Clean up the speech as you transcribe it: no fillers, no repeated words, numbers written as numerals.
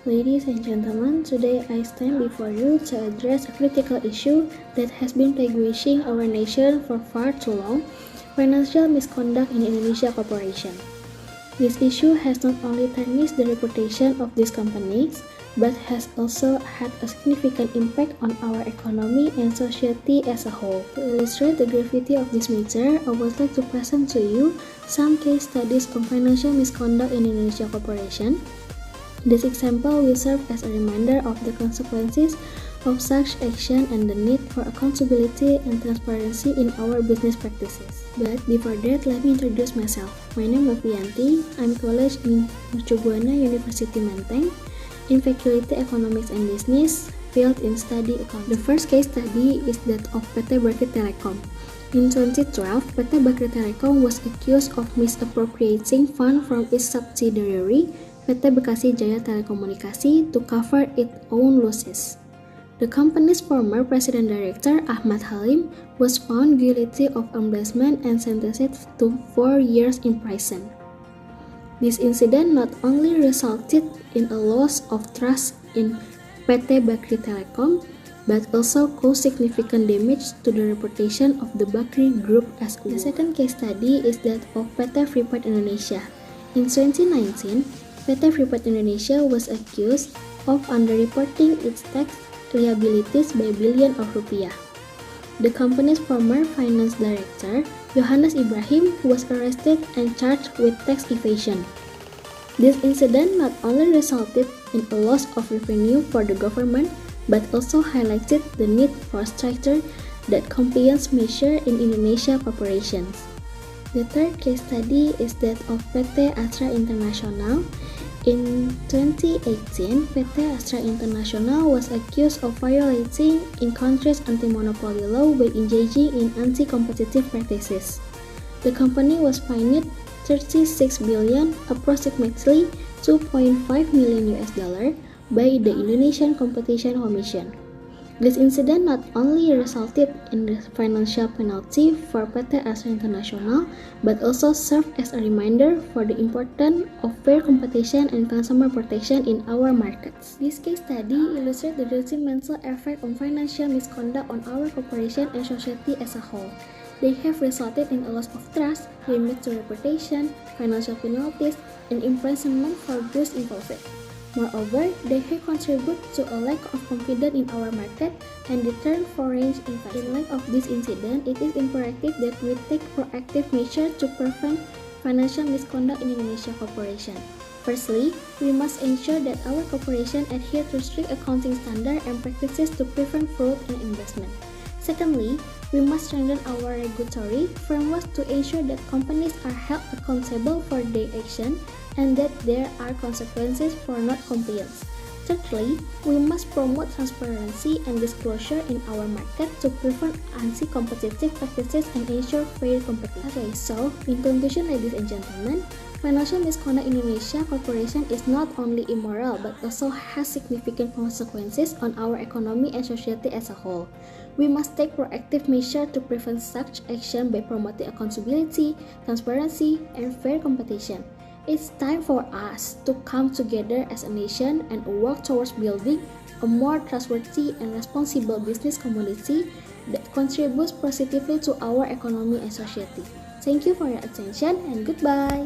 Ladies and gentlemen, today I stand before you to address a critical issue that has been plaguing our nation for far too long: financial misconduct in Indonesia Corporation. This issue has not only tarnished the reputation of these companies, but has also had a significant impact on our economy and society as a whole. To illustrate the gravity of this matter, I would like to present to you some case studies on financial misconduct in Indonesia Corporation. This example will serve as a reminder of the consequences of such action and the need for accountability and transparency in our business practices. But before that, let me introduce myself. My name is Novianti. I'm college in Mercubuana University Menteng in Faculty Economics and Business, field in study economics. The first case study is that of PT Bakri Telecom. In 2012, PT Bakri Telecom was accused of misappropriating funds from its subsidiary PT Bekasi Jaya Telekomunikasi to cover its own losses. The company's former president director, Ahmad Halim, was found guilty of embezzlement and sentenced to 4 years in prison. This incident not only resulted in a loss of trust in PT Bakri Telecom, but also caused significant damage to the reputation of the Bakri Group as well. The second case study is that of PT Freeport Indonesia. In 2019, PT Freeport Indonesia was accused of underreporting its tax liabilities by billions of rupiah. The company's former finance director, Yohanes Ibrahim, was arrested and charged with tax evasion. This incident not only resulted in a loss of revenue for the government, but also highlighted the need for stricter debt compliance measures in Indonesia corporations. The third case study is that of PT Astra International. In 2018, PT Astra International was accused of violating in-country's anti-monopoly law by engaging in anti-competitive practices. The company was fined 36 billion, approximately $2.5 million by the Indonesian Competition Commission. This incident not only resulted in the financial penalty for PT Astra International, but also served as a reminder for the importance of fair competition and consumer protection in our markets. This case study illustrates the detrimental effect on financial misconduct on our corporation and society as a whole. They have resulted in a loss of trust, damage to reputation, financial penalties, and imprisonment for those involved. Moreover, they have contributed to a lack of confidence in our market and deter foreign investment. In light of this incident, it is imperative that we take proactive measures to prevent financial misconduct in Indonesia Corporation. Firstly, we must ensure that our corporation adhere to strict accounting standards and practices to prevent fraud and investment. Secondly, we must strengthen our regulatory frameworks to ensure that companies are held accountable for their action and that there are consequences for not compliance. Thirdly, we must promote transparency and disclosure in our market to prevent anti-competitive practices and ensure fair competition. Okay, so in conclusion, ladies and gentlemen, financial misconduct in Indonesia Corporation is not only immoral but also has significant consequences on our economy and society as a whole. We must take proactive measures to prevent such action by promoting accountability, transparency, and fair competition. It's time for us to come together as a nation and work towards building a more trustworthy and responsible business community that contributes positively to our economy and society. Thank you for your attention and goodbye.